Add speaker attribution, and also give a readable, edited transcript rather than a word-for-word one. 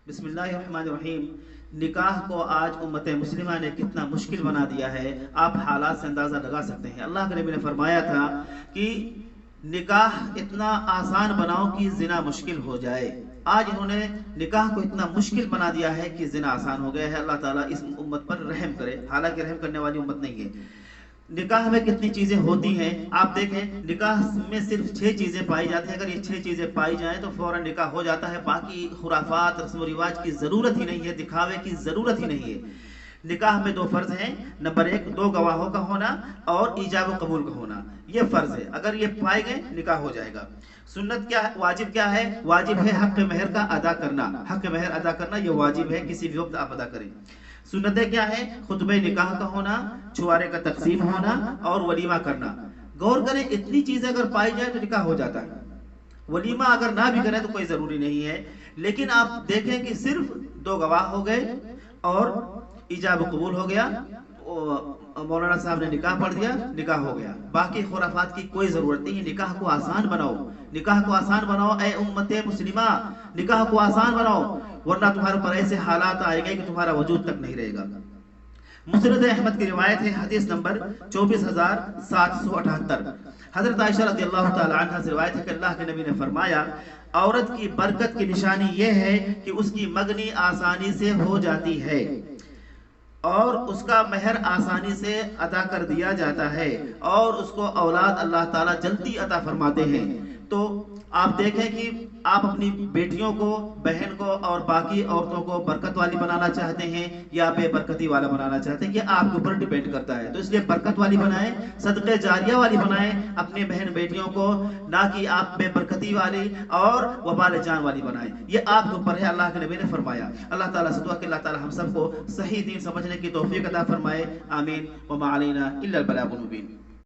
Speaker 1: بسم اللہ الرحمن الرحیم۔ نکاح کو آج امت مسلمہ نے کتنا مشکل بنا دیا ہے، آپ حالات سے اندازہ لگا سکتے ہیں۔ اللہ کے نبی نے فرمایا تھا کہ نکاح اتنا آسان بناؤ کہ زنا مشکل ہو جائے۔ آج انہوں نے نکاح کو اتنا مشکل بنا دیا ہے کہ زنا آسان ہو گیا ہے۔ اللہ تعالیٰ اس امت پر رحم کرے، حالانکہ رحم کرنے والی امت نہیں ہے۔ نکاح میں کتنی چیزیں ہوتی ہیں آپ دیکھیں، نکاح میں صرف 6 چیزیں پائی جاتی ہیں۔ اگر یہ 6 چیزیں پائی جائیں تو فوراً نکاح ہو جاتا ہے۔ باقی خرافات، رسم و رواج کی ضرورت ہی نہیں ہے، دکھاوے کی ضرورت ہی نہیں ہے۔ نکاح میں 2 فرض ہیں۔ نمبر 1 2 گواہوں کا ہونا اور ایجاب و قبول کا ہونا، یہ فرض ہے۔ اگر یہ پائے گئے نکاح ہو جائے گا۔ سنت کیا ہے، واجب کیا ہے؟ واجب ہے حق مہر کا ادا کرنا۔ حق مہر ادا کرنا یہ واجب ہے، کسی بھی وقت آپ ادا کریں۔ سنتیں کیا ہیں؟ خطبہ نکاح کا ہونا، چھوارے کا تقسیم ہونا اور ولیمہ کرنا۔ غور کریں، اتنی چیزیں اگر پائی جائے تو نکاح ہو جاتا ہے۔ ولیمہ اگر نہ بھی کریں تو کوئی ضروری نہیں ہے، لیکن آپ دیکھیں کہ صرف 2 گواہ ہو گئے اور ایجاب قبول ہو گیا، مولانا صاحب نے نکاح پڑھ دیا، نکاح ہو گیا۔ باقی خرافات کی کوئی ضرورت نہیں ہے۔ نکاح کو آسان بناؤ، نکاح کو آسان بناؤ اے امت مسلمہ، نکاح کو آسان بناؤ، ورنہ تمہارے اوپر ایسے حالات آئے گئے کہ تمہارا وجود تک نہیں رہے گا۔ مسند احمد کی روایت ہے، حدیث نمبر 24778۔ حضرت عائشہ رضی اللہ تعالی عنہ سے روایت ہے کہ اللہ کے نبی نے فرمایا، عورت کی برکت کی نشانی یہ ہے کہ اس کی مگنی آسانی سے ہو جاتی ہے اور اس کا مہر آسانی سے ادا کر دیا جاتا ہے اور اس کو اولاد اللہ تعالیٰ جلدی عطا فرماتے ہیں۔ تو آپ دیکھیں کہ آپ اپنی بیٹیوں کو، بہن کو اور باقی عورتوں کو برکت والی بنانا چاہتے ہیں یا بے برکتی والا بنانا چاہتے ہیں، یہ آپ کے اوپر ڈیپینڈ کرتا ہے۔ تو اس لیے برکت والی بنائیں، صدقے جاریہ والی بنائیں اپنے بہن بیٹیوں کو، نہ کہ آپ بے برکتی والی اور وبال جان والی بنائیں۔ یہ آپ کے اوپر ہے، اللہ کے نبی نے فرمایا۔ اللہ تعالیٰ سے دعا کہ اللہ تعالیٰ ہم سب کو صحیح دین سمجھنے کی توفیق عطا فرمائے، آمین۔ وما علینا الا البلاغ المبین۔